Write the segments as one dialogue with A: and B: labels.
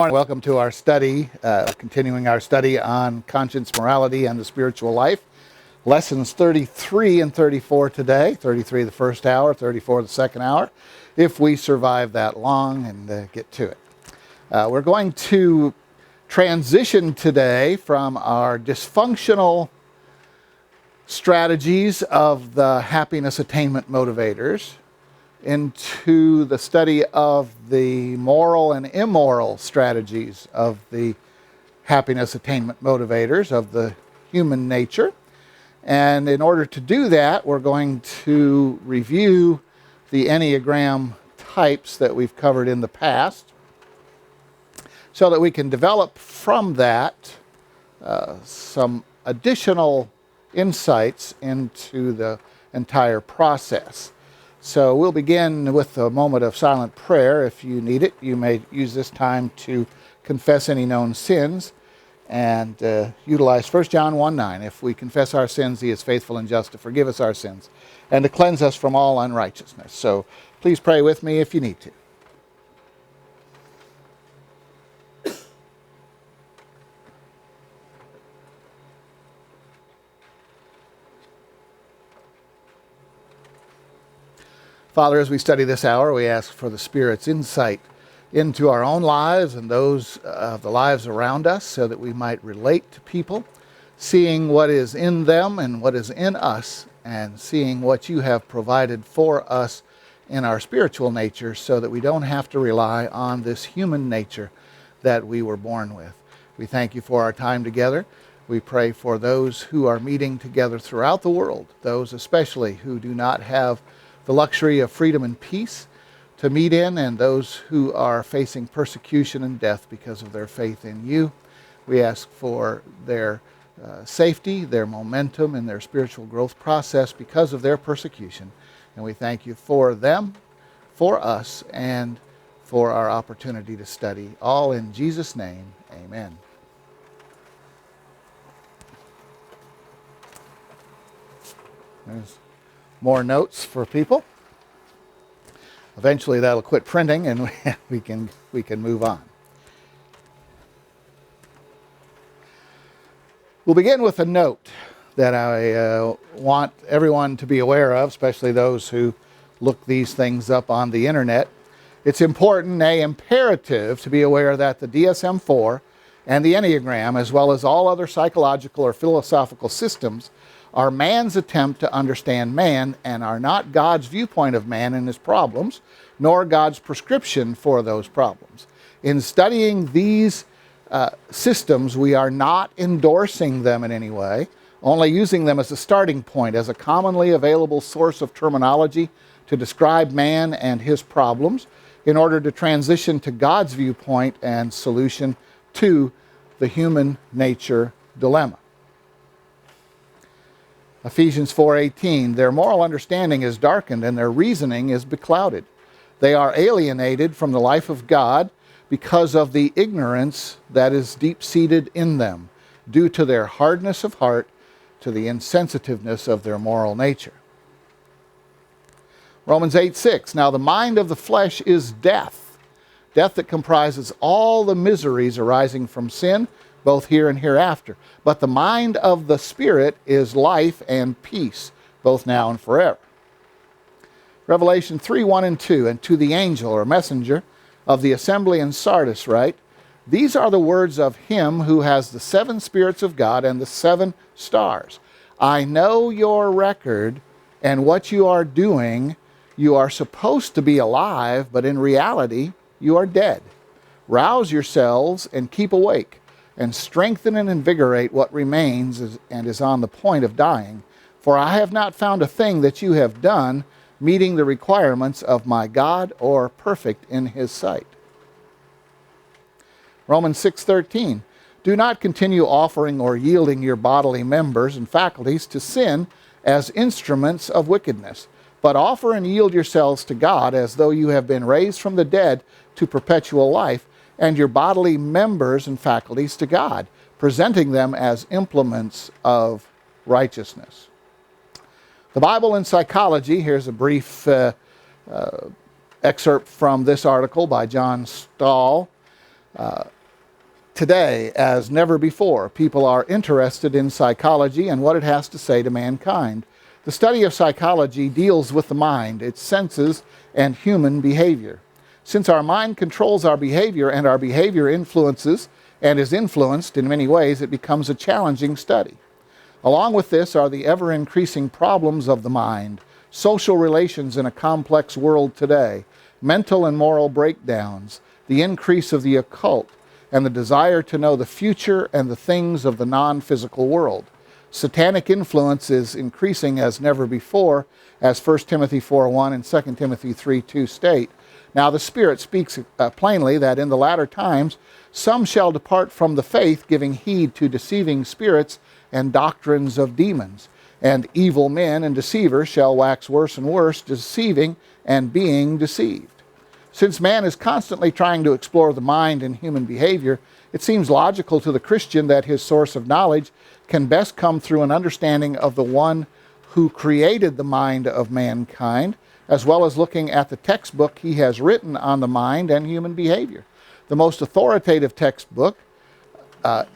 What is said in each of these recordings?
A: Welcome to our study, continuing our study on conscience, morality, and the spiritual life. Lessons 33 and 34 today. 33 the first hour, 34 the second hour, if we survive that long and get to it. We're going to transition today from our dysfunctional strategies of the happiness attainment motivators into the study of the moral and immoral strategies of the happiness attainment motivators of the human nature. And in order to do that, we're going to review the Enneagram types that we've covered in the past so that we can develop from that some additional insights into the entire process. So we'll begin with a moment of silent prayer. If you need it, you may use this time to confess any known sins and utilize 1 John 1:9. If we confess our sins, he is faithful and just to forgive us our sins and to cleanse us from all unrighteousness. So please pray with me if you need to. Father, as we study this hour, we ask for the Spirit's insight into our own lives and those of the lives around us so that we might relate to people, seeing what is in them and what is in us, and seeing what you have provided for us in our spiritual nature so that we don't have to rely on this human nature that we were born with. We thank you for our time together. We pray for those who are meeting together throughout the world, those especially who do not have the luxury of freedom and peace to meet in, and those who are facing persecution and death because of their faith in you. We ask for their safety, their momentum, and their spiritual growth process because of their persecution. And we thank you for them, for us, and for our opportunity to study. All in Jesus' name, amen. There's more notes for people. Eventually that'll quit printing and we can move on. We'll begin with a note that I want everyone to be aware of, especially those who look these things up on the internet. It's important, imperative, to be aware that the DSM-4 and the Enneagram, as well as all other psychological or philosophical systems, are man's attempt to understand man and are not God's viewpoint of man and his problems, nor God's prescription for those problems. In studying these systems, we are not endorsing them in any way, only using them as a starting point, as a commonly available source of terminology to describe man and his problems in order to transition to God's viewpoint and solution to the human nature dilemma. Ephesians 4:18, their moral understanding is darkened and their reasoning is beclouded. They are alienated from the life of God because of the ignorance that is deep-seated in them, due to their hardness of heart, to the insensitiveness of their moral nature. Romans 8:6, now the mind of the flesh is death, death that comprises all the miseries arising from sin, both here and hereafter. But the mind of the Spirit is life and peace, both now and forever. Revelation 3:1 and 2, and to the angel or messenger of the assembly in Sardis write, these are the words of him who has the 7 spirits of God and the 7 stars. I know your record and what you are doing. You are supposed to be alive, but in reality, you are dead. Rouse yourselves and keep awake, and strengthen and invigorate what remains and is on the point of dying. For I have not found a thing that you have done meeting the requirements of my God or perfect in his sight. Romans 6:13, do not continue offering or yielding your bodily members and faculties to sin as instruments of wickedness, but offer and yield yourselves to God as though you have been raised from the dead to perpetual life, and your bodily members and faculties to God, presenting them as implements of righteousness. The Bible in Psychology, here's a brief excerpt from this article by John Stahl. Today, as never before, people are interested in psychology and what it has to say to mankind. The study of psychology deals with the mind, its senses, and human behavior. Since our mind controls our behavior and our behavior influences and is influenced in many ways, it becomes a challenging study. Along with this are the ever-increasing problems of the mind, social relations in a complex world today, mental and moral breakdowns, the increase of the occult, and the desire to know the future and the things of the non-physical world. Satanic influence is increasing as never before, as 1 Timothy 4:1 and 2 Timothy 3:2 state. Now the Spirit speaks plainly that in the latter times some shall depart from the faith, giving heed to deceiving spirits and doctrines of demons. And evil men and deceivers shall wax worse and worse, deceiving and being deceived. Since man is constantly trying to explore the mind and human behavior, it seems logical to the Christian that his source of knowledge can best come through an understanding of the one who created the mind of mankind, as well as looking at the textbook he has written on the mind and human behavior. The most authoritative textbook on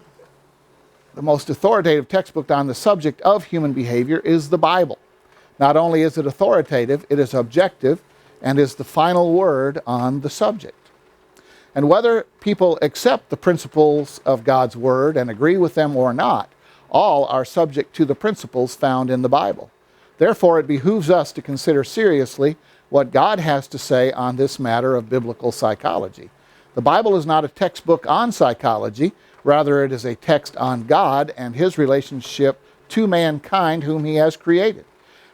A: the subject of human behavior is the Bible. Not only is it authoritative, it is objective and is the final word on the subject. And whether people accept the principles of God's word and agree with them or not, all are subject to the principles found in the Bible. Therefore, it behooves us to consider seriously what God has to say on this matter of biblical psychology. The Bible is not a textbook on psychology, rather it is a text on God and his relationship to mankind whom he has created.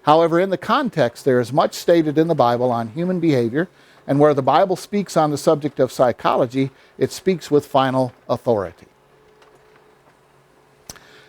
A: However, in the context, there is much stated in the Bible on human behavior, and where the Bible speaks on the subject of psychology, it speaks with final authority.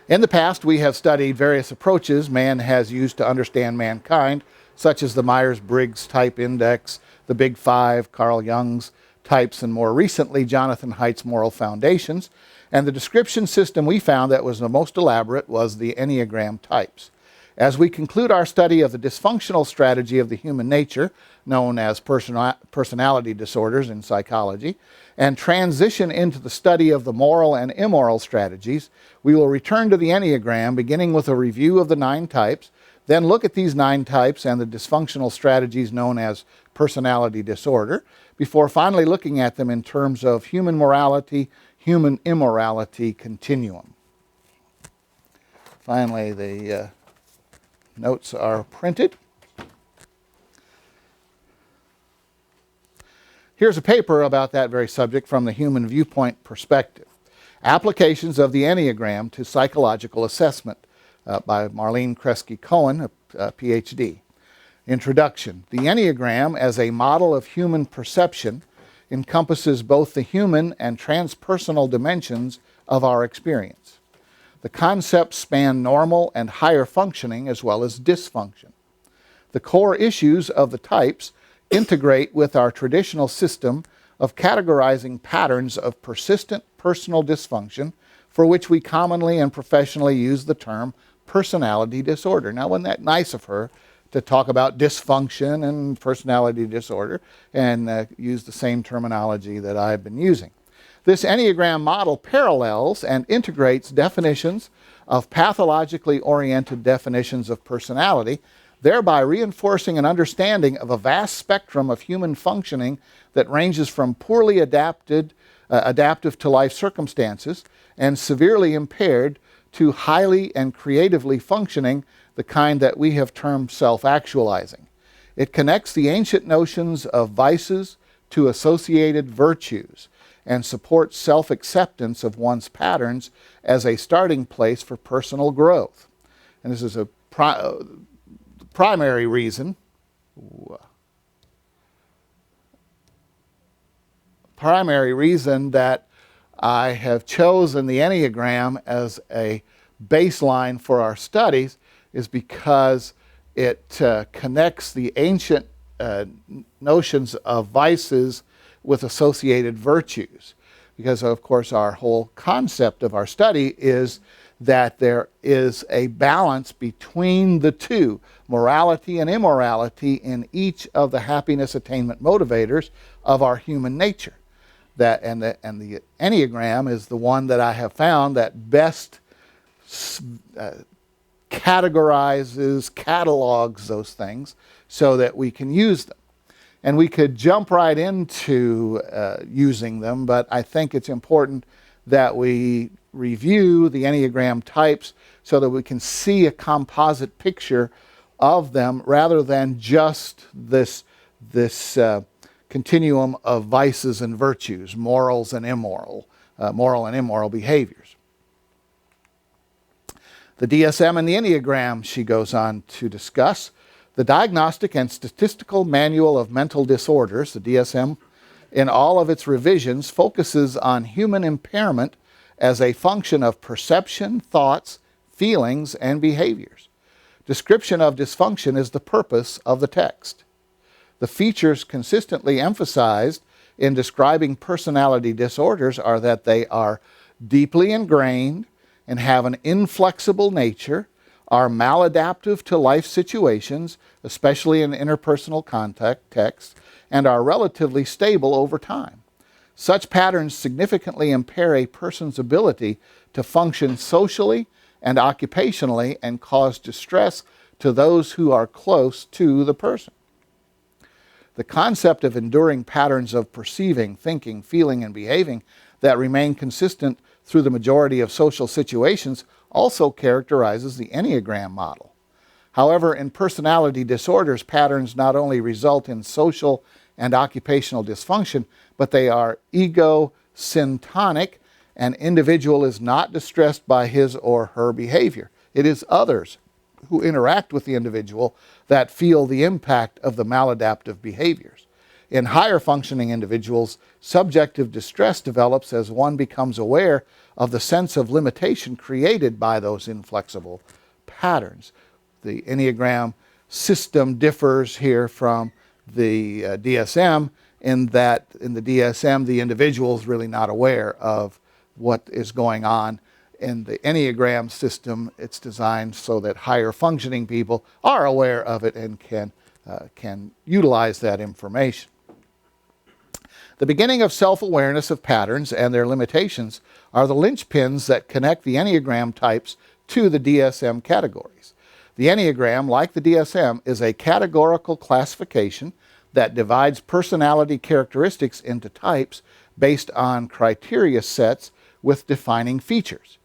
A: In the past, we have studied various approaches man has used to understand mankind, such as the Myers-Briggs Type Index, the Big Five, Carl Jung's types, and more recently, Jonathan Haidt's Moral Foundations. And the description system we found that was the most elaborate was the Enneagram types. As we conclude our study of the dysfunctional strategy of the human nature, known as personality disorders in psychology, and transition into the study of the moral and immoral strategies, we will return to the Enneagram, beginning with a review of the 9 types, then look at these 9 types and the dysfunctional strategies known as personality disorder, before finally looking at them in terms of human morality, human immorality continuum. Finally, the notes are printed. Here's a paper about that very subject from the human viewpoint perspective. Applications of the Enneagram to Psychological Assessment by Marlene Kresge-Cohen, a PhD. Introduction. The Enneagram as a model of human perception encompasses both the human and transpersonal dimensions of our experience. The concepts span normal and higher functioning as well as dysfunction. The core issues of the types integrate with our traditional system of categorizing patterns of persistent personal dysfunction, for which we commonly and professionally use the term personality disorder. Now, wasn't that nice of her to talk about dysfunction and personality disorder and use the same terminology that I've been using? This Enneagram model parallels and integrates definitions of pathologically oriented definitions of personality, thereby reinforcing an understanding of a vast spectrum of human functioning that ranges from poorly adaptive to life circumstances and severely impaired to highly and creatively functioning, the kind that we have termed self-actualizing. It connects the ancient notions of vices to associated virtues and supports self-acceptance of one's patterns as a starting place for personal growth. And this is a primary reason that I have chosen the Enneagram as a baseline for our studies is because it connects the ancient notions of vices with associated virtues. Because, of course, our whole concept of our study is that there is a balance between the two, morality and immorality, in each of the happiness attainment motivators of our human nature. and the Enneagram is the one that I have found that best categorizes, catalogs those things so that we can use them. And we could jump right into using them, but I think it's important that we review the Enneagram types so that we can see a composite picture of them rather than just this continuum of vices and virtues, morals and moral and immoral behaviors. The DSM and the Enneagram, she goes on to discuss. The Diagnostic and Statistical Manual of Mental Disorders, the DSM, in all of its revisions, focuses on human impairment as a function of perception, thoughts, feelings, and behaviors. Description of dysfunction is the purpose of the text. The features consistently emphasized in describing personality disorders are that they are deeply ingrained and have an inflexible nature, are maladaptive to life situations, especially in interpersonal contexts, and are relatively stable over time. Such patterns significantly impair a person's ability to function socially and occupationally and cause distress to those who are close to the person. The concept of enduring patterns of perceiving, thinking, feeling, and behaving that remain consistent through the majority of social situations also characterizes the Enneagram model. However, in personality disorders, patterns not only result in social and occupational dysfunction, but they are egocentric. An individual is not distressed by his or her behavior. It is others who interact with the individual that feel the impact of the maladaptive behaviors. In higher functioning individuals, subjective distress develops as one becomes aware of the sense of limitation created by those inflexible patterns. The Enneagram system differs here from the DSM in that in the DSM, the individual is really not aware of what is going on. In the Enneagram system, it's designed so that higher functioning people are aware of it and can utilize that information. The beginning of self-awareness of patterns and their limitations are the linchpins that connect the Enneagram types to the DSM categories. The Enneagram, like the DSM, is a categorical classification that divides personality characteristics into types based on criteria sets with defining features.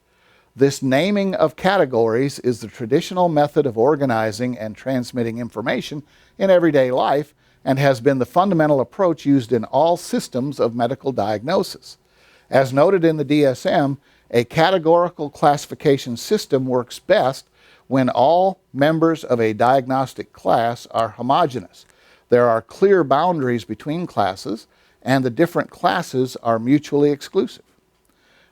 A: This naming of categories is the traditional method of organizing and transmitting information in everyday life and has been the fundamental approach used in all systems of medical diagnosis. As noted in the DSM, a categorical classification system works best when all members of a diagnostic class are homogeneous. There are clear boundaries between classes, and the different classes are mutually exclusive.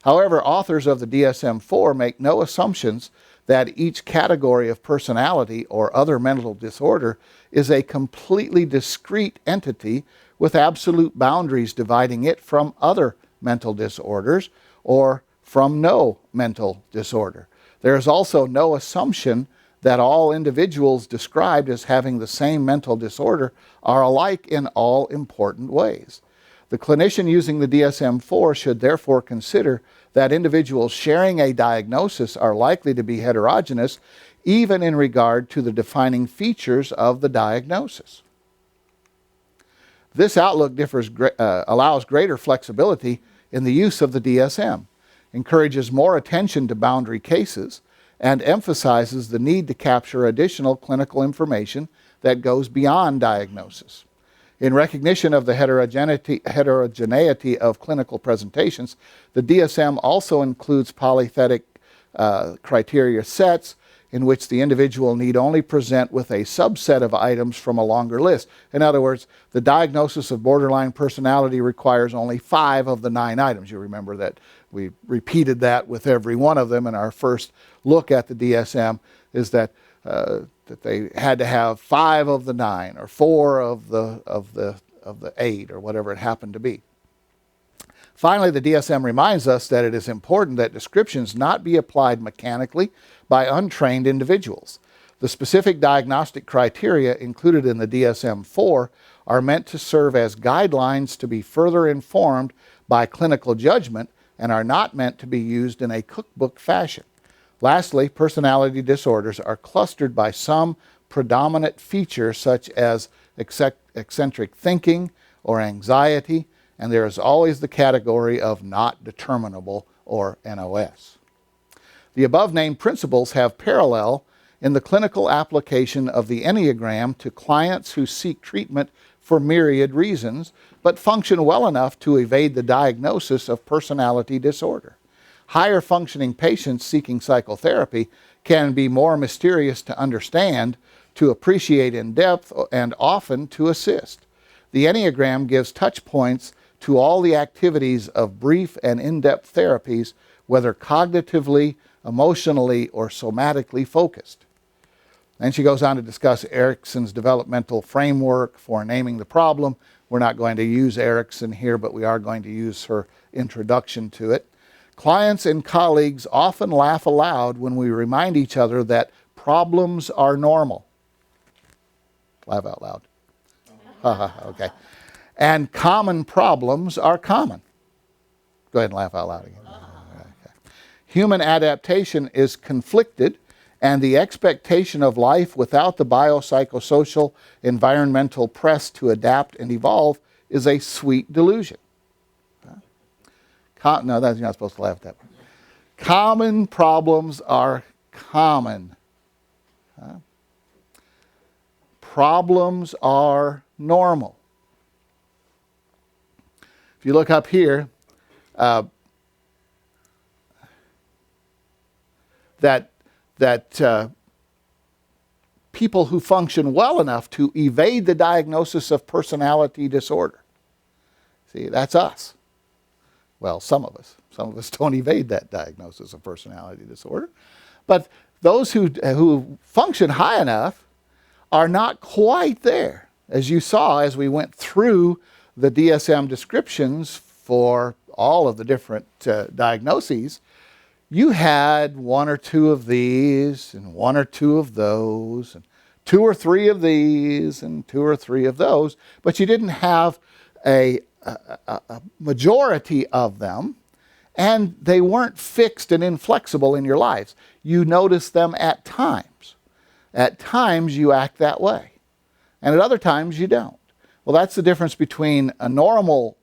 A: However, authors of the DSM-4 make no assumptions that each category of personality or other mental disorder is a completely discrete entity with absolute boundaries dividing it from other mental disorders or from no mental disorder. There is also no assumption that all individuals described as having the same mental disorder are alike in all important ways. The clinician using the DSM-4 should therefore consider that individuals sharing a diagnosis are likely to be heterogeneous, even in regard to the defining features of the diagnosis. This outlook allows greater flexibility in the use of the DSM, encourages more attention to boundary cases, and emphasizes the need to capture additional clinical information that goes beyond diagnosis. In recognition of the heterogeneity of clinical presentations, the DSM also includes polythetic criteria sets in which the individual need only present with a subset of items from a longer list. In other words, the diagnosis of borderline personality requires only 5 of the 9 items. You remember that we repeated that with every one of them in our first look at the DSM, is that they had to have 5 of the 9 or 4 of the 8 or whatever it happened to be. Finally, the DSM reminds us that it is important that descriptions not be applied mechanically by untrained individuals. The specific diagnostic criteria included in the DSM-4 are meant to serve as guidelines to be further informed by clinical judgment and are not meant to be used in a cookbook fashion. Lastly, personality disorders are clustered by some predominant feature such as eccentric thinking or anxiety, and there is always the category of not determinable or NOS. The above-named principles have parallel in the clinical application of the Enneagram to clients who seek treatment for myriad reasons, but function well enough to evade the diagnosis of personality disorder. Higher functioning patients seeking psychotherapy can be more mysterious to understand, to appreciate in depth, and often to assist. The Enneagram gives touch points to all the activities of brief and in-depth therapies, whether cognitively, emotionally, or somatically focused. Then she goes on to discuss Erikson's developmental framework for naming the problem. We're not going to use Erikson here, but we are going to use her introduction to it. Clients and colleagues often laugh aloud when we remind each other that problems are normal. Laugh out loud. Okay. And common problems are common. Go ahead and laugh out loud again. Okay. Human adaptation is conflicted, and the expectation of life without the biopsychosocial environmental press to adapt and evolve is a sweet delusion. No, that's, you're not supposed to laugh at that one. Common problems are common. Problems are normal. If you look up here, that people who function well enough to evade the diagnosis of personality disorder. See, that's us. Well, some of us. Some of us don't evade that diagnosis of personality disorder. But those who function high enough are not quite there. As you saw as we went through the DSM descriptions for all of the different diagnoses, you had one or two of these and one or two of those and two or three of these and two or three of those, but you didn't have a majority of them, and they weren't fixed and inflexible in your lives. You notice them at times. At times you act that way, and at other times you don't. Well, that's the difference between a normal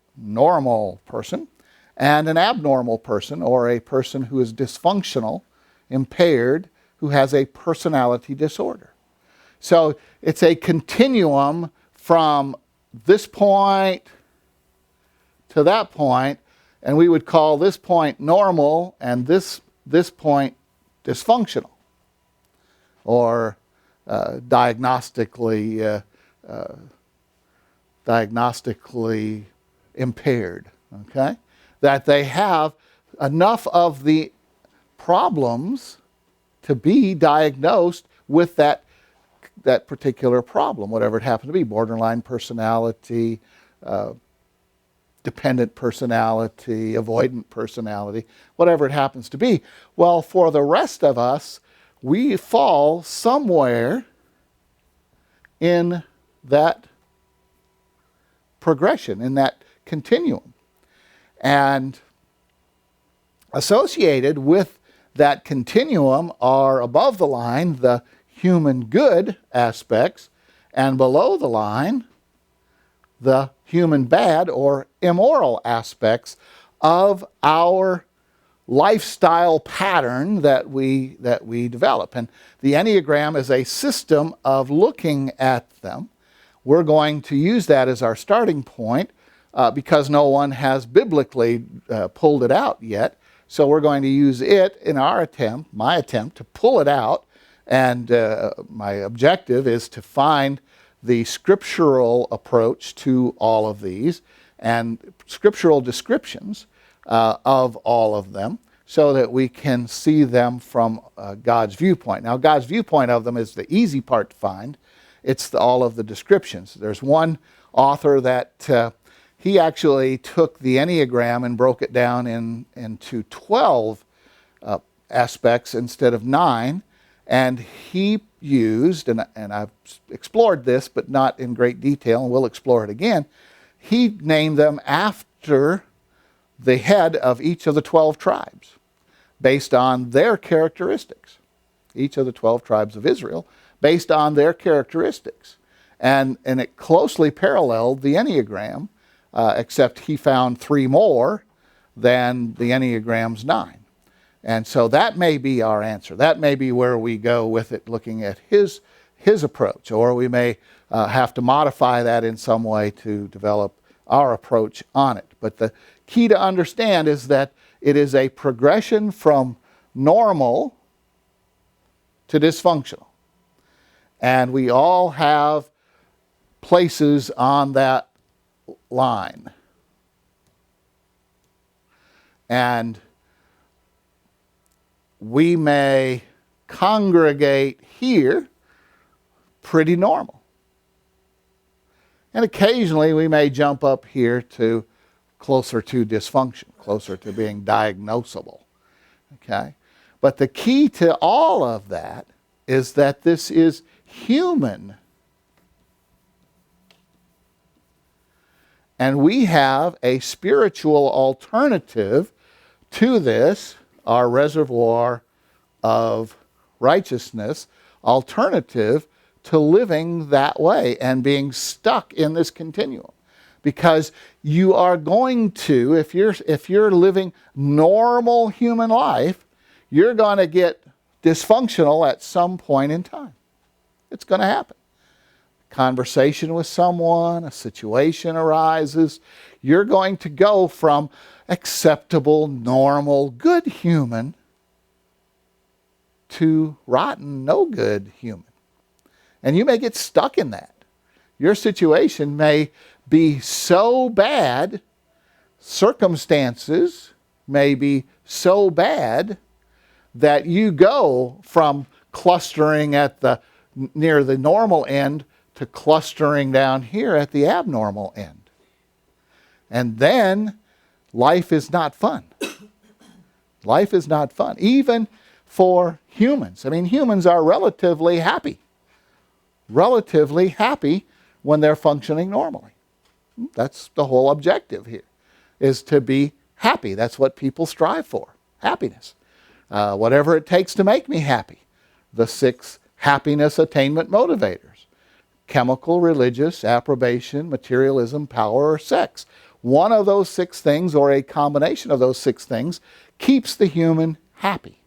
A: person and an abnormal person, or a person who is dysfunctional, impaired, who has a personality disorder. So it's a continuum from this point to that point, and we would call this point normal and this point dysfunctional, or diagnostically impaired. Okay, that they have enough of the problems to be diagnosed with that particular problem, whatever it happened to be: borderline personality, dependent personality, avoidant personality, whatever it happens to be. Well, for the rest of us, we fall somewhere in that progression, in that continuum. And associated with that continuum are, above the line, the human good aspects, and below the line, the human bad or immoral aspects of our lifestyle pattern that we develop. And the Enneagram is a system of looking at them. We're going to use that as our starting point because no one has biblically pulled it out yet. So we're going to use it in my attempt to pull it out. And my objective is to find the scriptural approach to all of these and scriptural descriptions of all of them, so that we can see them from God's viewpoint. Now, God's viewpoint of them is the easy part to find. It's all of the descriptions. There's one author that he actually took the Enneagram and broke it down into 12 aspects instead of 9. And he used, and I've explored this, but not in great detail, and we'll explore it again. He named them after the head of each of the 12 tribes based on their characteristics. Each of the 12 tribes of Israel based on their characteristics. And it closely paralleled the Enneagram, except he found 3 more than the Enneagram's 9. And so that may be our answer. That may be where we go with it, looking at his approach, or we may have to modify that in some way to develop our approach on it. But the key to understand is that it is a progression from normal to dysfunctional. And we all have places on that line. And we may congregate here pretty normal. And occasionally we may jump up here to closer to dysfunction, closer to being diagnosable. Okay? But the key to all of that is that this is human. And we have a spiritual alternative to this, our reservoir of righteousness, alternative to living that way and being stuck in this continuum. Because you are going to, if you're living normal human life, you're going to get dysfunctional at some point in time. It's going to happen. Conversation with someone, a situation arises, you're going to go from acceptable, normal, good human to rotten, no good human. And you may get stuck in that. Your situation may be so bad, circumstances may be so bad that you go from clustering at the near the normal end to clustering down here at the abnormal end. And then life is not fun. Life is not fun, even for humans. I mean, humans are relatively happy when they're functioning normally. That's the whole objective here, is to be happy. That's what people strive for, happiness. Whatever it takes to make me happy. The 6 happiness attainment motivators: chemical, religious, approbation, materialism, power, or sex. One of those 6 things, or a combination of those 6 things, keeps the human happy.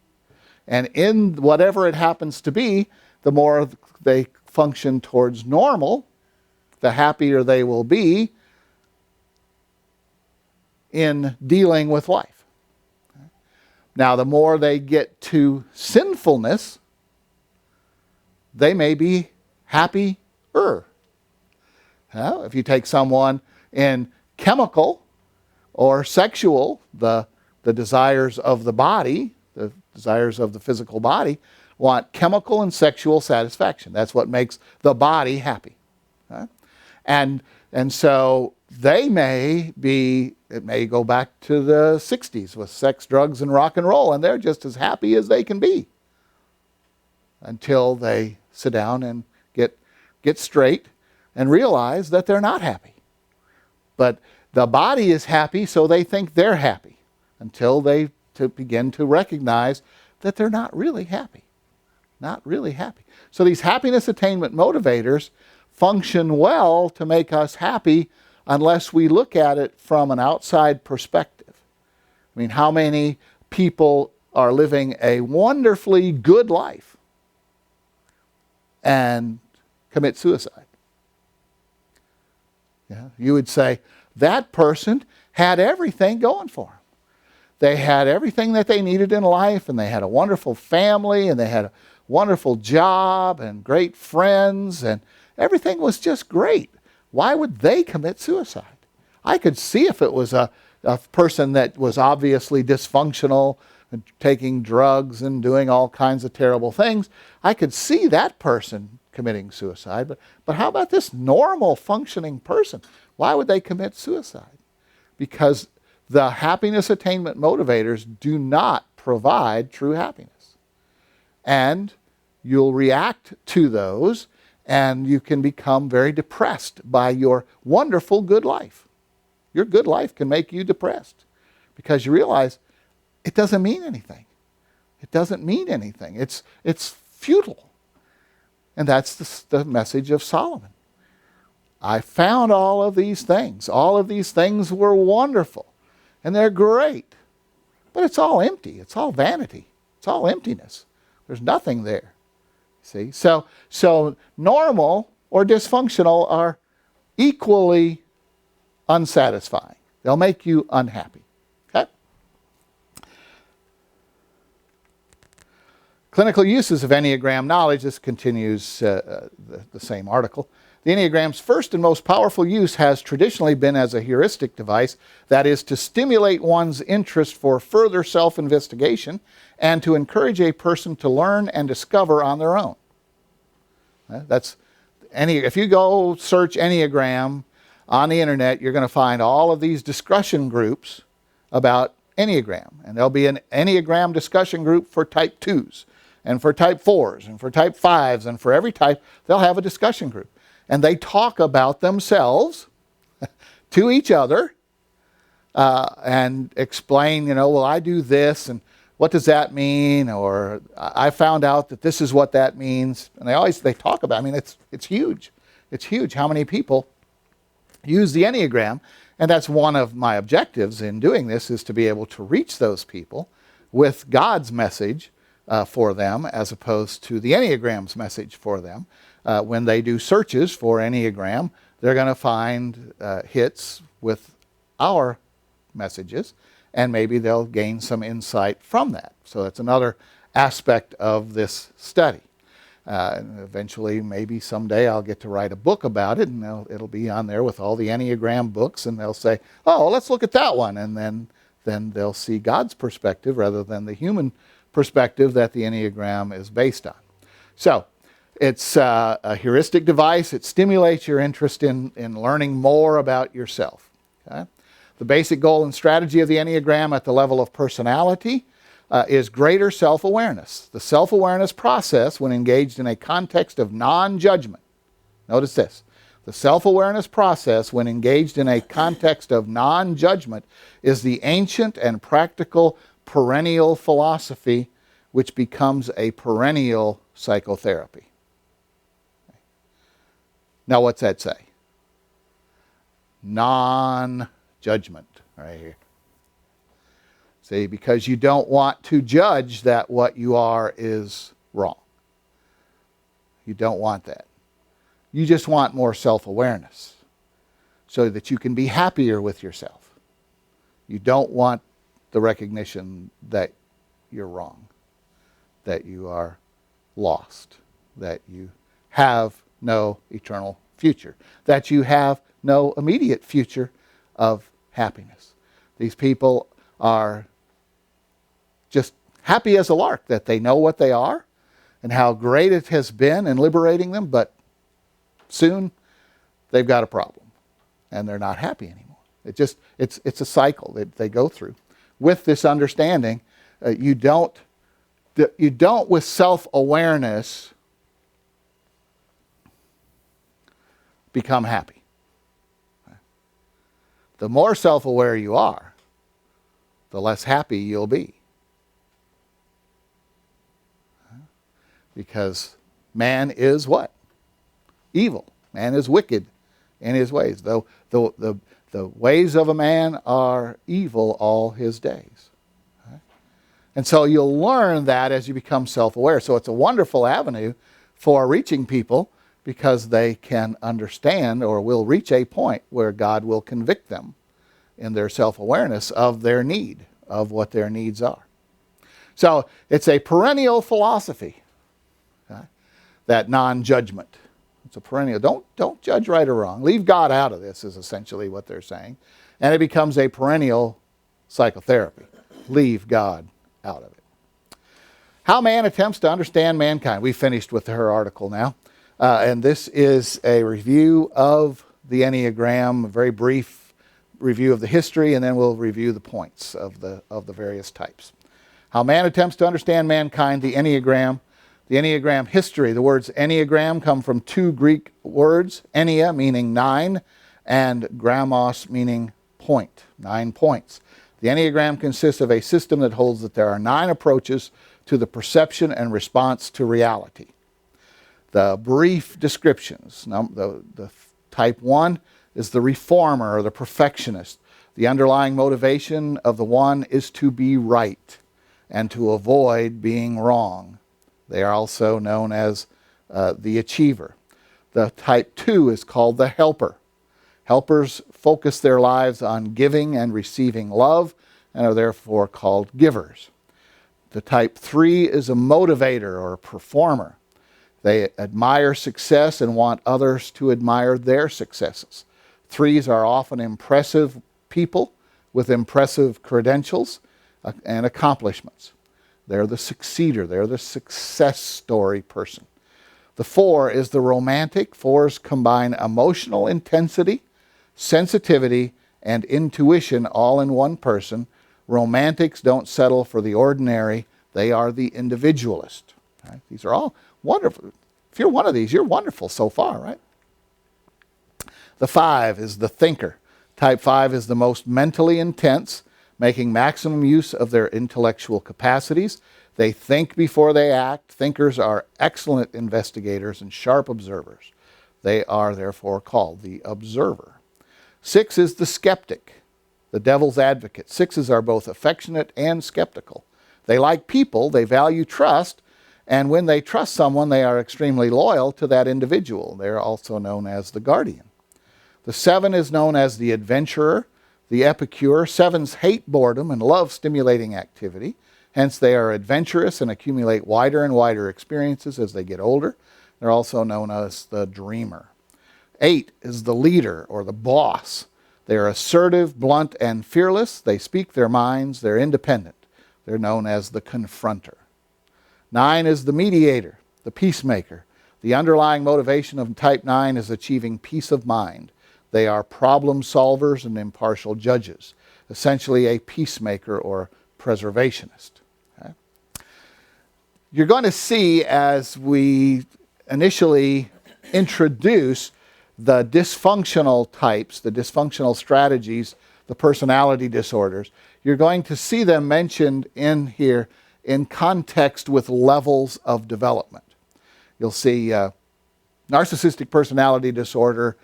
A: And in whatever it happens to be, the more they function towards normal, the happier they will be in dealing with life. Now, the more they get to sinfulness, they may be happier. Now, if you take someone in chemical or sexual, the desires of the body, the desires of the physical body, want chemical and sexual satisfaction. That's what makes the body happy. Okay? And so they may be, it may go back to the 60s with sex, drugs, and rock and roll, and they're just as happy as they can be until they sit down and get straight and realize that they're not happy. But the body is happy, so they think they're happy until they begin to recognize that they're not really happy. Not really happy. So these happiness attainment motivators function well to make us happy unless we look at it from an outside perspective. I mean, how many people are living a wonderfully good life and commit suicide? Yeah, you would say, that person had everything going for them. They had everything that they needed in life, and they had a wonderful family, and they had a wonderful job, and great friends, and everything was just great. Why would they commit suicide? I could see if it was a person that was obviously dysfunctional and taking drugs and doing all kinds of terrible things. I could see that person committing suicide. But how about this normal functioning person? Why would they commit suicide? Because the happiness attainment motivators do not provide true happiness. And you'll react to those, and you can become very depressed by your wonderful good life. Your good life can make you depressed because you realize it doesn't mean anything. It doesn't mean anything. It's futile. And that's the message of Solomon. I found all of these things. All of these things were wonderful. And they're great. But it's all empty. It's all vanity. It's all emptiness. There's nothing there. See? So normal or dysfunctional are equally unsatisfying. They'll make you unhappy. Okay? Clinical uses of Enneagram knowledge. This continues the same article. The Enneagram's first and most powerful use has traditionally been as a heuristic device, that is, to stimulate one's interest for further self-investigation and to encourage a person to learn and discover on their own. If you go search Enneagram on the internet, you're going to find all of these discussion groups about Enneagram. And there'll be an Enneagram discussion group for type 2s, and for type 4s, and for type 5s, and for every type, they'll have a discussion group. And they talk about themselves to each other and explain, well, I do this, and what does that mean? Or I found out that this is what that means. And they talk about, it's huge. It's huge how many people use the Enneagram. And that's one of my objectives in doing this, is to be able to reach those people with God's message for them, as opposed to the Enneagram's message for them. When they do searches for Enneagram, they're going to find hits with our messages, and maybe they'll gain some insight from that. So that's another aspect of this study. And eventually, maybe someday I'll get to write a book about it, and it'll be on there with all the Enneagram books, and they'll say, oh, let's look at that one. And then they'll see God's perspective rather than the human perspective that the Enneagram is based on. So it's a heuristic device. It stimulates your interest in learning more about yourself. Okay? The basic goal and strategy of the Enneagram at the level of personality is greater self-awareness. The self-awareness process, when engaged in a context of non-judgment. Notice this. The self-awareness process, when engaged in a context of non-judgment, is the ancient and practical perennial philosophy which becomes a perennial psychotherapy. Now, what's that say? Non-judgment, right here. See, because you don't want to judge that what you are is wrong. You don't want that. You just want more self-awareness so that you can be happier with yourself. You don't want the recognition that you're wrong, that you are lost, that you have no eternal future, that you have no immediate future of happiness. These people are just happy as a lark that they know what they are and how great it has been in liberating them, but soon they've got a problem and they're not happy anymore. It's a cycle that they go through. With this understanding, you don't with self-awareness become happy. The more self-aware you are, the less happy you'll be. Because man is what? Evil. Man is wicked in his ways. Though the ways of a man are evil all his days. And so you'll learn that as you become self-aware. So it's a wonderful avenue for reaching people, because they can understand, or will reach a point where God will convict them in their self-awareness of their need, of what their needs are. So it's a perennial philosophy, okay? That non-judgment. It's a perennial. Don't judge right or wrong. Leave God out of this is essentially what they're saying. And it becomes a perennial psychotherapy. Leave God out of it. How man attempts to understand mankind. We finished with her article now. And this is a review of the Enneagram, a very brief review of the history, and then we'll review the points of the various types. How man attempts to understand mankind, the Enneagram history. The words Enneagram come from two Greek words, ennea meaning 9, and grammos meaning point, 9 points. The Enneagram consists of a system that holds that there are 9 approaches to the perception and response to reality. The brief descriptions. The type 1 is the reformer or the perfectionist. The underlying motivation of the 1 is to be right and to avoid being wrong. They are also known as the achiever. The type 2 is called the helper. Helpers focus their lives on giving and receiving love and are therefore called givers. The type 3 is a motivator or a performer. They admire success and want others to admire their successes. 3s are often impressive people with impressive credentials and accomplishments. They're the succeeder. They're the success story person. The 4 is the romantic. 4s combine emotional intensity, sensitivity, and intuition all in one person. Romantics don't settle for the ordinary. They are the individualist. Right? These are all wonderful. If you're one of these, you're wonderful so far, right? The 5 is the thinker. Type 5 is the most mentally intense, making maximum use of their intellectual capacities. They think before they act. Thinkers are excellent investigators and sharp observers. They are therefore called the observer. 6 is the skeptic, the devil's advocate. 6s are both affectionate and skeptical. They like people, they value trust, and when they trust someone, they are extremely loyal to that individual. They're also known as the guardian. The 7 is known as the adventurer, the epicure. 7s hate boredom and love stimulating activity. Hence, they are adventurous and accumulate wider and wider experiences as they get older. They're also known as the dreamer. 8 is the leader or the boss. They're assertive, blunt, and fearless. They speak their minds. They're independent. They're known as the confronter. 9 is the mediator, the peacemaker. The underlying motivation of type 9 is achieving peace of mind. They are problem solvers and impartial judges, essentially a peacemaker or preservationist. Okay? You're going to see as we initially introduce the dysfunctional types, the dysfunctional strategies, the personality disorders, you're going to see them mentioned in here in context with levels of development. You'll see narcissistic personality disorder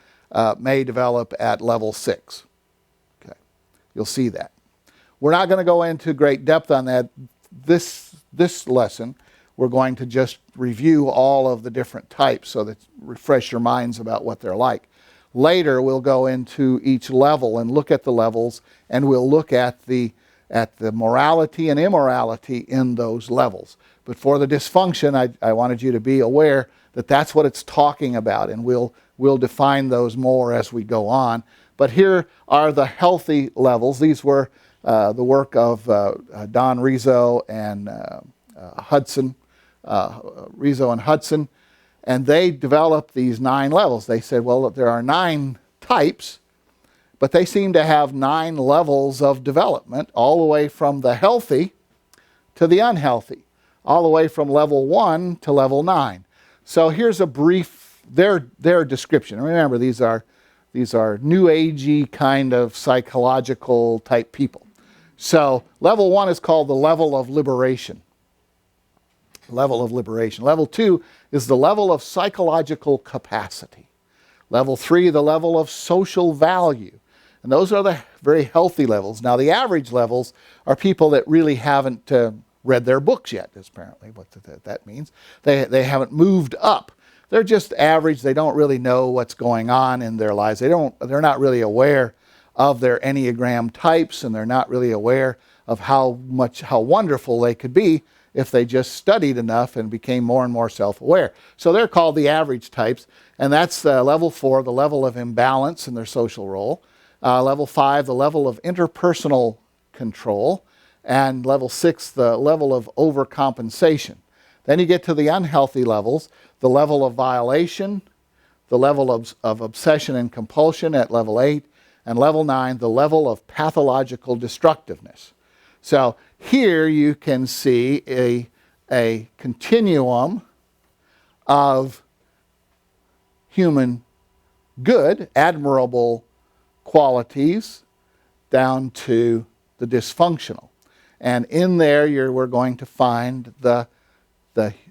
A: may develop at level 6. Okay, you'll see that. We're not going to go into great depth on that this lesson. We're going to just review all of the different types so that refresh your minds about what they're like. Later, we'll go into each level and look at the levels, and we'll look at the morality and immorality in those levels. But for the dysfunction, I wanted you to be aware that that's what it's talking about, and we'll define those more as we go on. But here are the healthy levels. These were the work of Don Rizzo and Hudson, Rizzo and Hudson, and they developed these 9 levels. They said, well, there are 9 types, but they seem to have 9 levels of development, all the way from the healthy to the unhealthy, all the way from level 1 to level 9. So here's a brief, their description. Remember, these are new agey kind of psychological type people. So level 1 is called the level of liberation. Level of liberation. Level 2 is the level of psychological capacity. Level 3, the level of social value. And those are the very healthy levels. Now, the average levels are people that really haven't read their books yet, is apparently what that means. They haven't moved up. They're just average. They don't really know what's going on in their lives. They're not really aware of their Enneagram types, and they're not really aware of how wonderful they could be if they just studied enough and became more and more self-aware. So they're called the average types, and that's level 4, the level of imbalance in their social role. Level 5, the level of interpersonal control. And level 6, the level of overcompensation. Then you get to the unhealthy levels, the level of violation, the level of obsession and compulsion at level 8, and level 9, the level of pathological destructiveness. So here you can see a continuum of human good, admirable qualities down to the dysfunctional. And in there, we're going to find the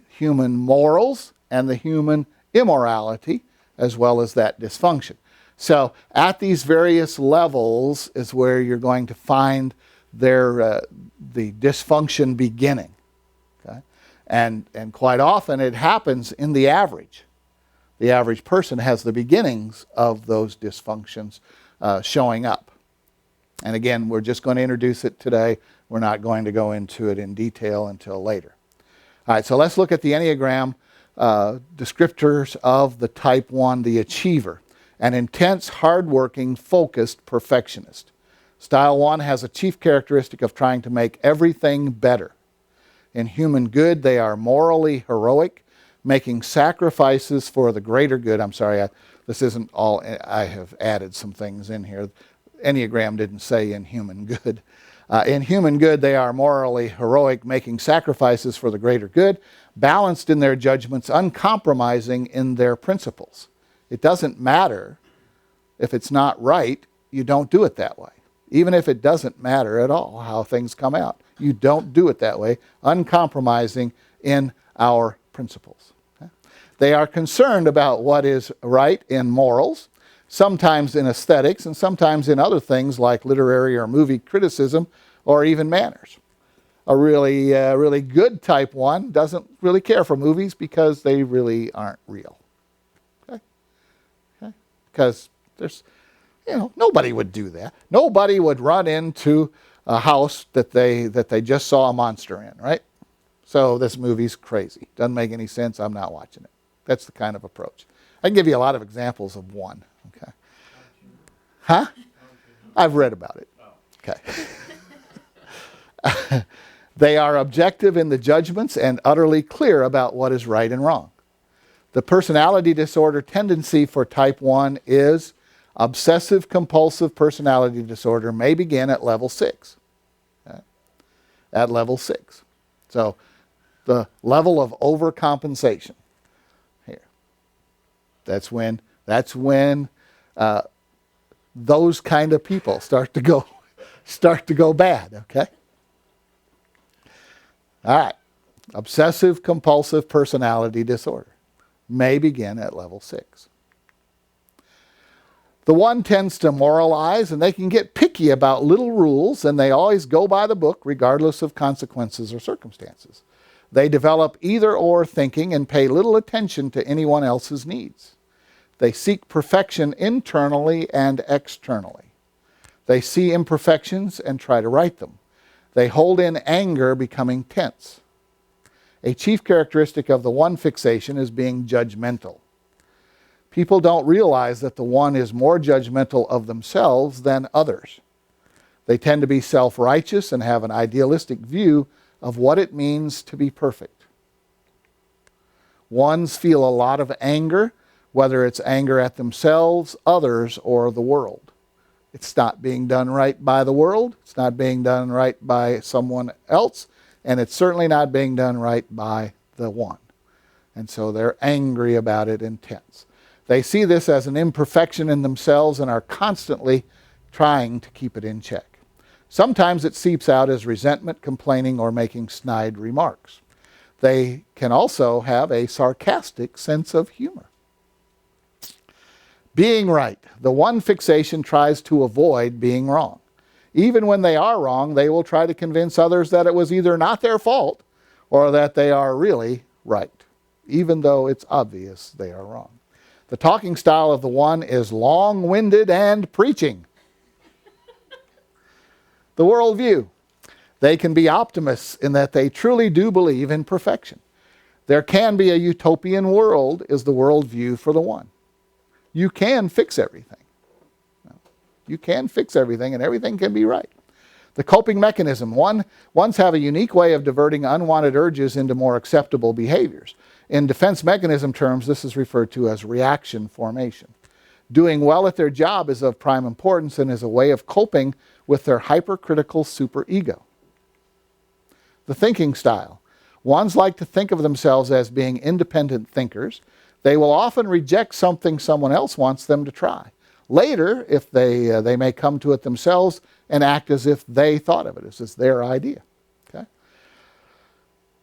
A: human morals and the human immorality, as well as that dysfunction. So at these various levels is where you're going to find the dysfunction beginning. Okay? And quite often it happens in the average. The average person has the beginnings of those dysfunctions showing up. And again, we're just going to introduce it today. We're not going to go into it in detail until later. All right, so let's look at the Enneagram descriptors of the type 1, the achiever, an intense, hardworking, focused perfectionist. Style 1 has a chief characteristic of trying to make everything better. In human good, they are morally heroic, making sacrifices for the greater good. I'm sorry, this isn't all, I have added some things in here. Enneagram didn't say in human good. In human good, they are morally heroic, making sacrifices for the greater good, balanced in their judgments, uncompromising in their principles. It doesn't matter if it's not right, you don't do it that way. Even if it doesn't matter at all how things come out, you don't do it that way, uncompromising in our principles. Okay? They are concerned about what is right in morals, sometimes in aesthetics, and sometimes in other things like literary or movie criticism, or even manners. A really good type 1 doesn't really care for movies because they really aren't real. Okay? Because there's, nobody would do that. Nobody would run into a house that they just saw a monster in, right? So this movie's crazy. Doesn't make any sense. I'm not watching it. That's the kind of approach. I can give you a lot of examples of one. Okay. Huh? I've read about it. Okay. They are objective in the judgments and utterly clear about what is right and wrong. The personality disorder tendency for type 1 is obsessive compulsive personality disorder may begin at level 6. Okay. At level 6. So the level of overcompensation here. That's when those kind of people start to go bad, okay? All right. Obsessive compulsive personality disorder may begin at level 6. The 1 tends to moralize, and they can get picky about little rules, and they always go by the book regardless of consequences or circumstances. They develop either-or thinking and pay little attention to anyone else's needs. They seek perfection internally and externally. They see imperfections and try to right them. They hold in anger, becoming tense. A chief characteristic of the 1 fixation is being judgmental. People don't realize that the 1 is more judgmental of themselves than others. They tend to be self-righteous and have an idealistic view of what it means to be perfect. 1s feel a lot of anger, whether it's anger at themselves, others, or the world. It's not being done right by the world, it's not being done right by someone else, and it's certainly not being done right by the 1. And so they're angry about it and tense. They see this as an imperfection in themselves and are constantly trying to keep it in check. Sometimes it seeps out as resentment, complaining, or making snide remarks. They can also have a sarcastic sense of humor. Being right. The 1 fixation tries to avoid being wrong. Even when they are wrong, they will try to convince others that it was either not their fault or that they are really right, even though it's obvious they are wrong. The talking style of the 1 is long-winded and preaching. The worldview. They can be optimists in that they truly do believe in perfection. There can be a utopian world is the worldview for the 1. You can fix everything. You can fix everything and everything can be right. The coping mechanism. 1s have a unique way of diverting unwanted urges into more acceptable behaviors. In defense mechanism terms, this is referred to as reaction formation. Doing well at their job is of prime importance and is a way of coping with their hypercritical superego. The thinking style. 1s like to think of themselves as being independent thinkers. They will often reject something someone else wants them to try, Later, if they may come to it themselves and act as if they thought of it, as it's their idea. Okay?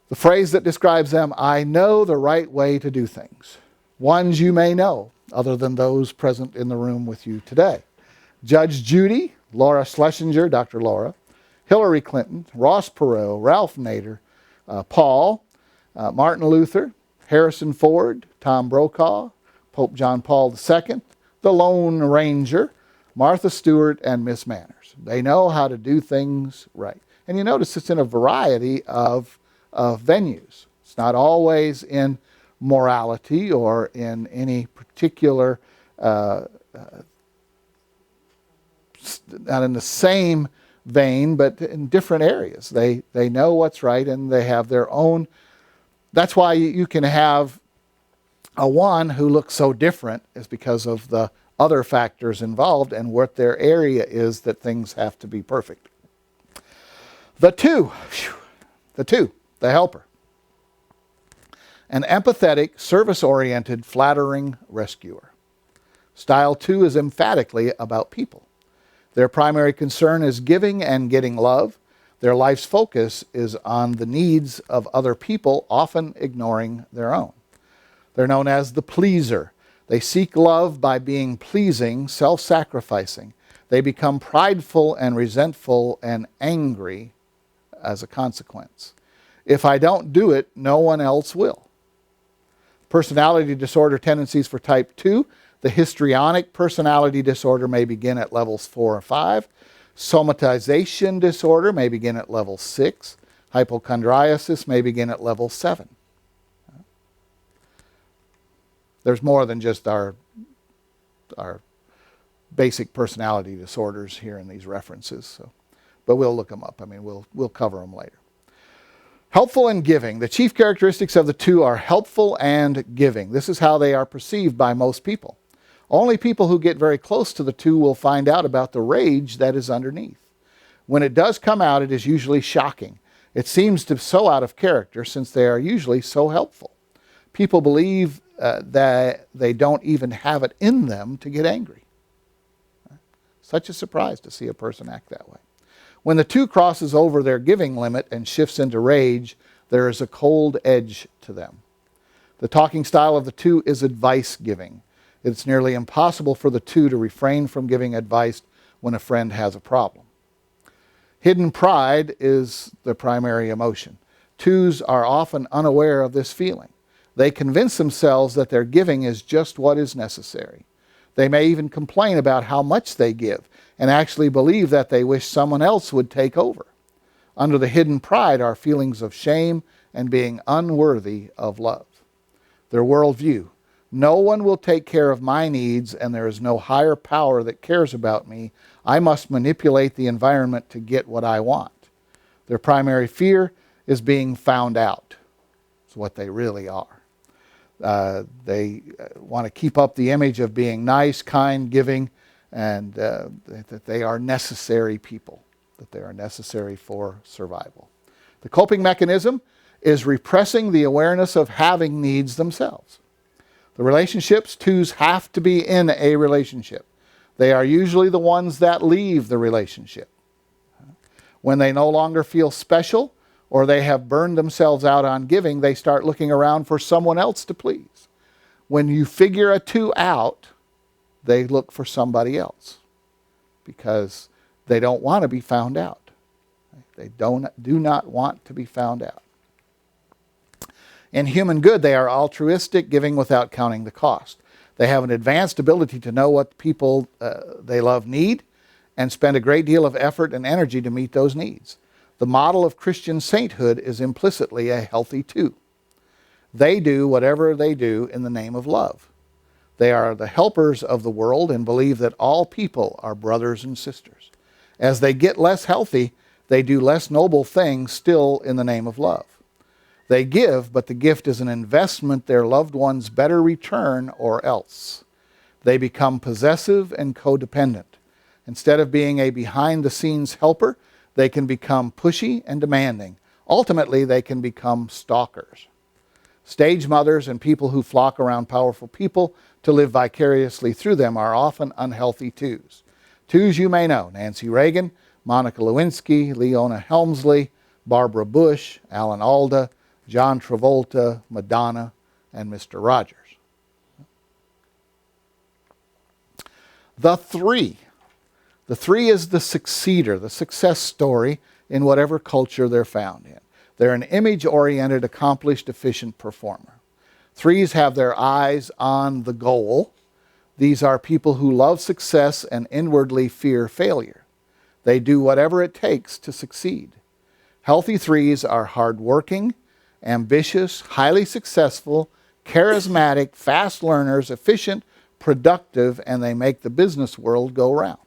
A: The phrase that describes them, I know the right way to do things. Ones you may know, other than those present in the room with you today. Judge Judy, Laura Schlesinger, Dr. Laura, Hillary Clinton, Ross Perot, Ralph Nader, Paul, Martin Luther, Harrison Ford, Tom Brokaw, Pope John Paul II, the Lone Ranger, Martha Stewart, and Miss Manners. They know how to do things right. And you notice it's in a variety of venues. It's not always in morality or in any particular, not in the same vein, but in different areas. They know what's right, and they have their own. That's why you can have a one who looks so different, is because of the other factors involved and what their area is that things have to be perfect. The two, the helper. An empathetic, service-oriented, flattering rescuer. Style 2 is emphatically about people. Their primary concern is giving and getting love. Their life's focus is on the needs of other people, often ignoring their own. They're known as the pleaser. They seek love by being pleasing, self-sacrificing. They become prideful and resentful and angry as a consequence. If I don't do it, no one else will. Personality disorder tendencies for type 2. The histrionic personality disorder may begin at levels 4 or 5. Somatization disorder may begin at level 6. Hypochondriasis may begin at level 7. There's more than just our basic personality disorders here in these references. So, but we'll look them up. I mean, we'll cover them later. Helpful and giving. The chief characteristics of the two are helpful and giving. This is how they are perceived by most people. Only people who get very close to the two will find out about the rage that is underneath. When it does come out, it is usually shocking. It seems to be so out of character since they are usually so helpful. People believe that they don't even have it in them to get angry. Such a surprise to see a person act that way. When the two crosses over their giving limit and shifts into rage, there is a cold edge to them. The talking style of the two is advice giving. It's nearly impossible for the two to refrain from giving advice when a friend has a problem. Hidden pride is the primary emotion. Twos are often unaware of this feeling. They convince themselves that their giving is just what is necessary. They may even complain about how much they give and actually believe that they wish someone else would take over. Under the hidden pride are feelings of shame and being unworthy of love. Their worldview. No one will take care of my needs, and there is no higher power that cares about me. I must manipulate the environment to get what I want. Their primary fear is being found out. It's what they really are. They want to keep up the image of being nice, kind, giving, and that they are necessary people, that they are necessary for survival. The coping mechanism is repressing the awareness of having needs themselves. The relationships, twos have to be in a relationship. They are usually the ones that leave the relationship. When they no longer feel special or they have burned themselves out on giving, they start looking around for someone else to please. When you figure a two out, they look for somebody else because they don't want to be found out. They do not want to be found out. In human good, they are altruistic, giving without counting the cost. They have an advanced ability to know what people they love need and spend a great deal of effort and energy to meet those needs. The model of Christian sainthood is implicitly a healthy two. They do whatever they do in the name of love. They are the helpers of the world and believe that all people are brothers and sisters. As they get less healthy, they do less noble things still in the name of love. They give, but the gift is an investment their loved ones better return or else. They become possessive and codependent. Instead of being a behind-the-scenes helper, they can become pushy and demanding. Ultimately, they can become stalkers. Stage mothers and people who flock around powerful people to live vicariously through them are often unhealthy twos. Twos you may know: Nancy Reagan, Monica Lewinsky, Leona Helmsley, Barbara Bush, Alan Alda, John Travolta, Madonna, and Mr. Rogers. The three. The three is the succeeder, the success story in whatever culture they're found in. They're an image-oriented, accomplished, efficient performer. Threes have their eyes on the goal. These are people who love success and inwardly fear failure. They do whatever it takes to succeed. Healthy threes are hardworking, ambitious, highly successful, charismatic, fast learners, efficient, productive, and they make the business world go round.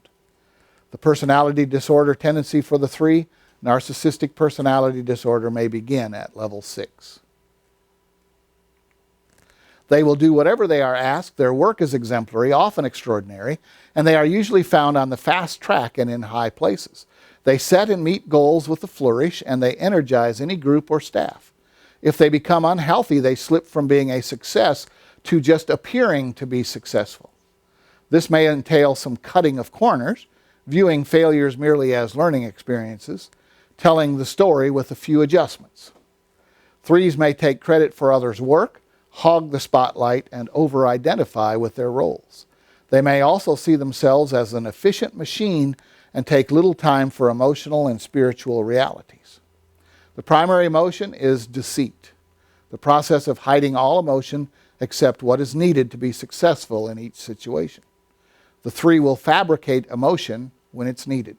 A: The personality disorder tendency for the three: narcissistic personality disorder, may begin at level 6. They will do whatever they are asked. Their work is exemplary, often extraordinary, and they are usually found on the fast track and in high places. They set and meet goals with a flourish, and they energize any group or staff. If they become unhealthy, they slip from being a success to just appearing to be successful. This may entail some cutting of corners, viewing failures merely as learning experiences, telling the story with a few adjustments. Threes may take credit for others' work, hog the spotlight, and over-identify with their roles. They may also see themselves as an efficient machine and take little time for emotional and spiritual realities. The primary emotion is deceit, the process of hiding all emotion except what is needed to be successful in each situation. The three will fabricate emotion when it's needed.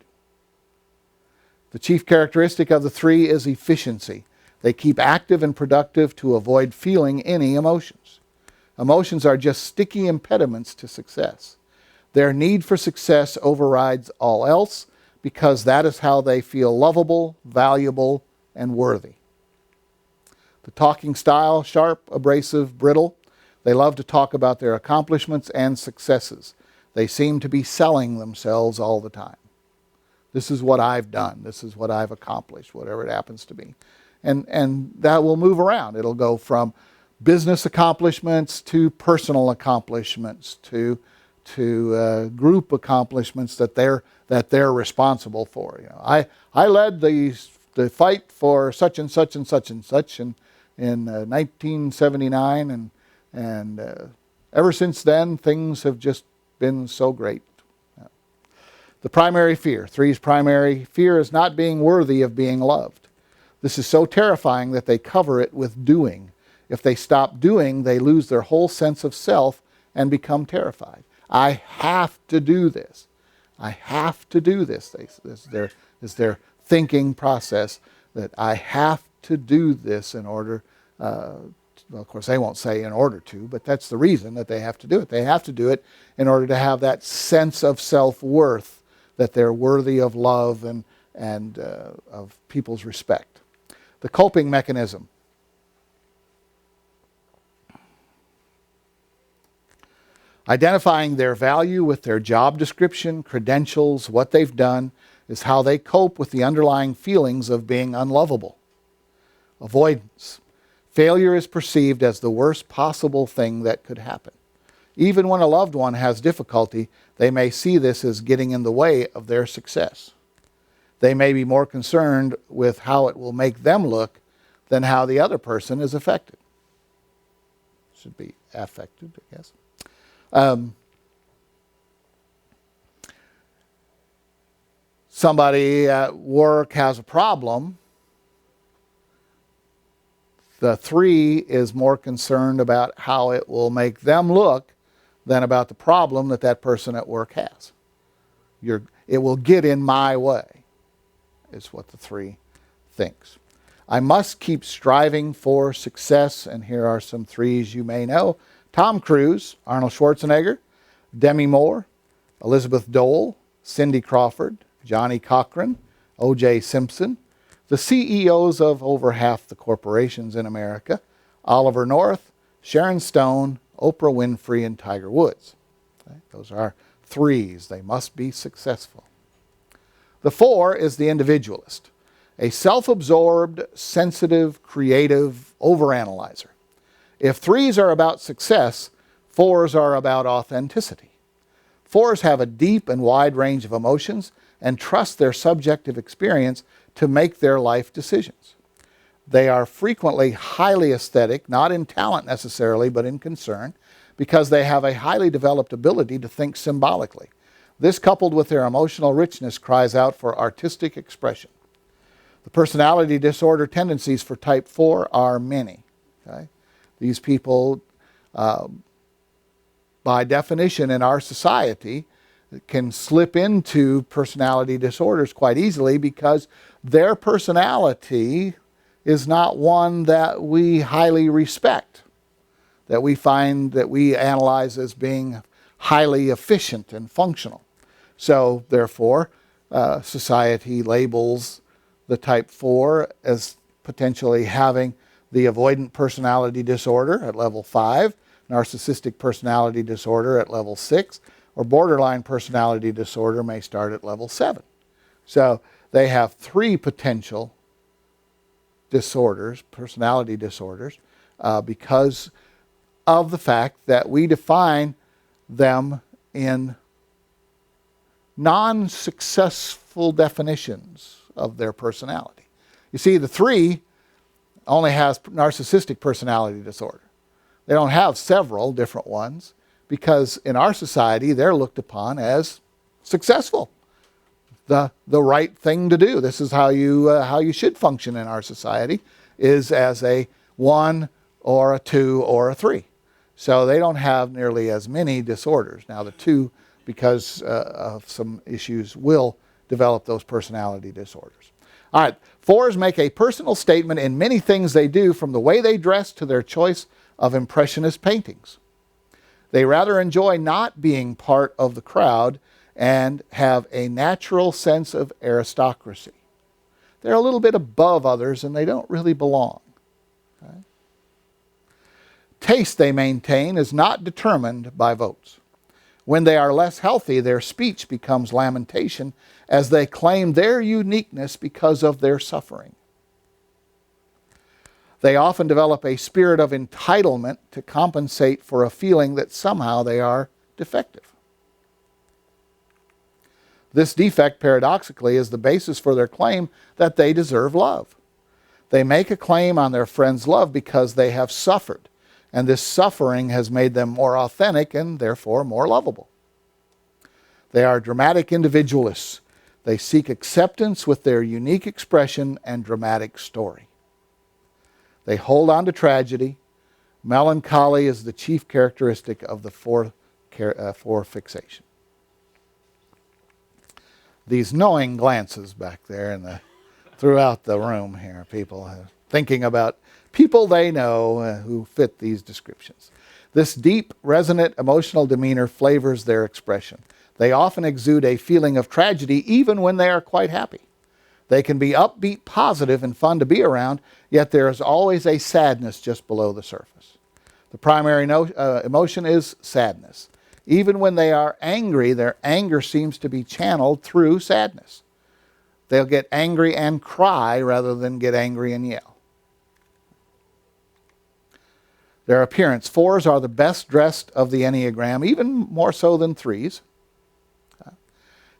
A: The chief characteristic of the three is efficiency. They keep active and productive to avoid feeling any emotions. Emotions are just sticky impediments to success. Their need for success overrides all else because that is how they feel lovable, valuable, and worthy. The talking style: sharp, abrasive, brittle. They love to talk about their accomplishments and successes. They seem to be selling themselves all the time. This is what I've done. This is what I've accomplished, whatever it happens to be. And that will move around. It'll go from business accomplishments to personal accomplishments to group accomplishments that they're responsible for. You know, I led the fight for such and such and such and such in 1979, and ever since then things have just been so great. The primary fear. Three's primary fear is not being worthy of being loved. This is so terrifying that they cover it with doing. If they stop doing, they lose their whole sense of self and become terrified. I have to do this. I have to do this. This is their thinking process, that I have to do this in order, well, of course they won't say in order to, but that's the reason that they have to do it. They have to do it in order to have that sense of self-worth, that they're worthy of love and of people's respect. The coping mechanism. Identifying their value with their job description, credentials, what they've done, is how they cope with the underlying feelings of being unlovable. Avoidance. Failure is perceived as the worst possible thing that could happen. Even when a loved one has difficulty, they may see this as getting in the way of their success. They may be more concerned with how it will make them look than how the other person is affected. Should be affected, I guess. Somebody at work has a problem. The three is more concerned about how it will make them look than about the problem that person at work has. It will get in my way, is what the three thinks. I must keep striving for success, and here are some threes you may know. Tom Cruise, Arnold Schwarzenegger, Demi Moore, Elizabeth Dole, Cindy Crawford, Johnny Cochran, O.J. Simpson, the CEOs of over half the corporations in America, Oliver North, Sharon Stone, Oprah Winfrey, and Tiger Woods. Okay? Those are threes. They must be successful. The four is the individualist, a self-absorbed, sensitive, creative overanalyzer. If 3s are about success, 4s are about authenticity. 4s have a deep and wide range of emotions and trust their subjective experience to make their life decisions. They are frequently highly aesthetic, not in talent necessarily, but in concern, because they have a highly developed ability to think symbolically. This, coupled with their emotional richness, cries out for artistic expression. The personality disorder tendencies for type 4 are many. Okay? These people, by definition in our society, can slip into personality disorders quite easily because their personality is not one that we highly respect, that we find, that we analyze as being highly efficient and functional. So therefore, society labels the type 4 as potentially having the avoidant personality disorder at level 5, narcissistic personality disorder at level 6, or borderline personality disorder may start at level 7. So they have 3 potential disorders, personality disorders, because of the fact that we define them in non-successful definitions of their personality. You see, the 3 only has narcissistic personality disorder. They don't have several different ones because in our society they're looked upon as successful, the right thing to do. This is how you should function in our society, is as a 1 or a 2 or a 3. So they don't have nearly as many disorders. Now the 2, because of some issues, will develop those personality disorders. All right, 4s make a personal statement in many things they do, from the way they dress to their choice of impressionist paintings. They rather enjoy not being part of the crowd and have a natural sense of aristocracy. They're a little bit above others and they don't really belong. Okay? Taste, they maintain, is not determined by votes. When they are less healthy, their speech becomes lamentation as they claim their uniqueness because of their suffering. They often develop a spirit of entitlement to compensate for a feeling that somehow they are defective. This defect, paradoxically, is the basis for their claim that they deserve love. They make a claim on their friend's love because they have suffered, and this suffering has made them more authentic and therefore more lovable. They are dramatic individualists. They seek acceptance with their unique expression and dramatic story. They hold on to tragedy. Melancholy is the chief characteristic of the 4 fixation. These knowing glances back there throughout the room here, people thinking about people they know who fit these descriptions. This deep, resonant, emotional demeanor flavors their expression. They often exude a feeling of tragedy even when they are quite happy. They can be upbeat, positive, and fun to be around, yet there is always a sadness just below the surface. The primary emotion is sadness. Even when they are angry, their anger seems to be channeled through sadness. They'll get angry and cry rather than get angry and yell. Their appearance. 4s are the best dressed of the Enneagram, even more so than 3s.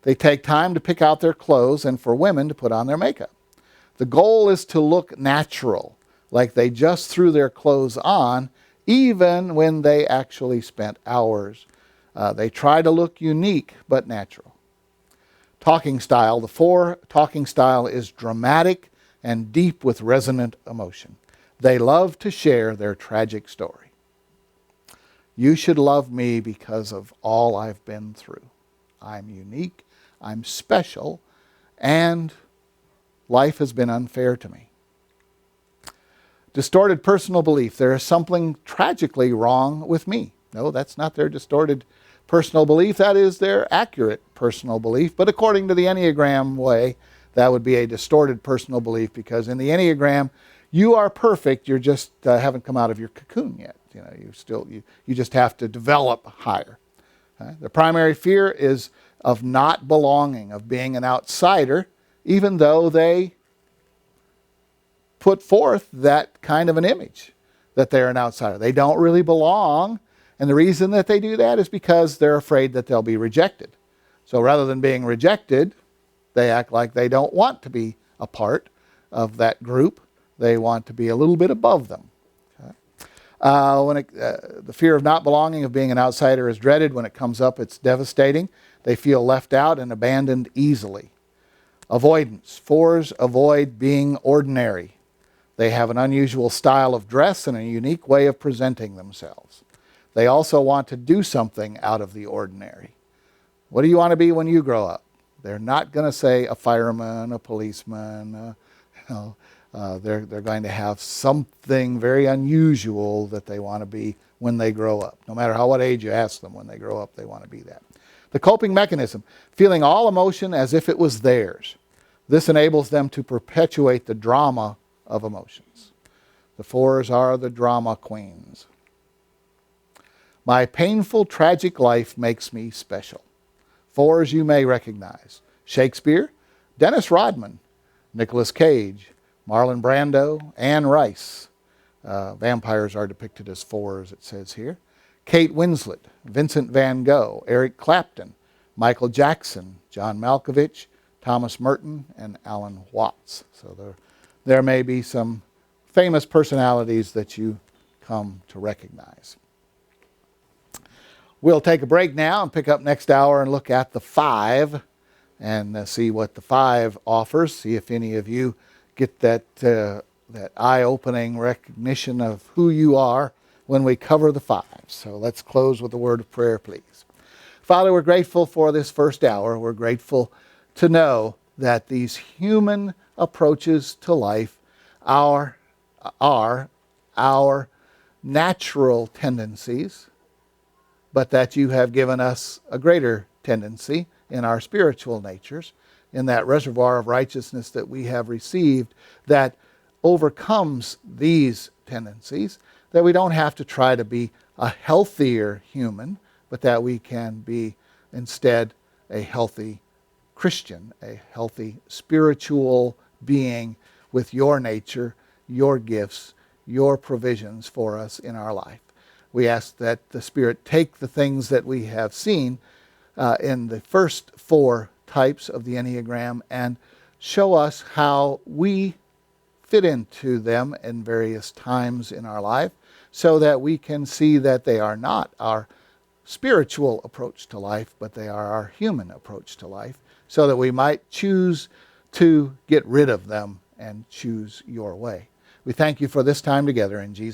A: They take time to pick out their clothes and for women to put on their makeup. The goal is to look natural, like they just threw their clothes on, even when they actually spent hours. They try to look unique but natural. Talking style. The 4 talking style is dramatic and deep with resonant emotion. They love to share their tragic story. You should love me because of all I've been through. I'm unique, I'm special, and life has been unfair to me. Distorted personal belief. There is something tragically wrong with me. No, that's not their distorted personal belief. That is their accurate personal belief. But according to the Enneagram way, that would be a distorted personal belief, because in the Enneagram, you are perfect. You just haven't come out of your cocoon yet. You just have to develop higher. The primary fear is of not belonging, of being an outsider, even though they put forth that kind of an image. that they're an outsider. They don't really belong. And the reason that they do that is because they're afraid that they'll be rejected. So rather than being rejected, they act like they don't want to be a part of that group. They want to be a little bit above them. Okay? The fear of not belonging, of being an outsider, is dreaded. When it comes up, it's devastating. They feel left out and abandoned easily. Avoidance. 4s avoid being ordinary. They have an unusual style of dress and a unique way of presenting themselves. They also want to do something out of the ordinary. What do you want to be when you grow up? They're not going to say a fireman, a policeman. They're going to have something very unusual that they want to be when they grow up. No matter what age you ask them, when they grow up, they want to be that. The coping mechanism, feeling all emotion as if it was theirs. This enables them to perpetuate the drama of emotions. The 4s are the drama queens. My painful, tragic life makes me special. 4s you may recognize: Shakespeare, Dennis Rodman, Nicolas Cage, Marlon Brando, Anne Rice. Vampires are depicted as 4s, it says here. Kate Winslet, Vincent van Gogh, Eric Clapton, Michael Jackson, John Malkovich, Thomas Merton, and Alan Watts. So there may be some famous personalities that you come to recognize. We'll take a break now and pick up next hour and look at the 5 and see what the 5 offers. See if any of you get that eye-opening recognition of who you are when we cover the 5. So let's close with a word of prayer, please. Father, we're grateful for this first hour. We're grateful to know that these human approaches to life are our natural tendencies, but that you have given us a greater tendency in our spiritual natures, in that reservoir of righteousness that we have received, that overcomes these tendencies, that we don't have to try to be a healthier human, but that we can be instead a healthy Christian, a healthy spiritual being with your nature, your gifts, your provisions for us in our life. We ask that the Spirit take the things that we have seen in the first 4 types of the Enneagram and show us how we fit into them in various times in our life, so that we can see that they are not our spiritual approach to life, but they are our human approach to life, so that we might choose to get rid of them and choose your way. We thank you for this time together in Jesus'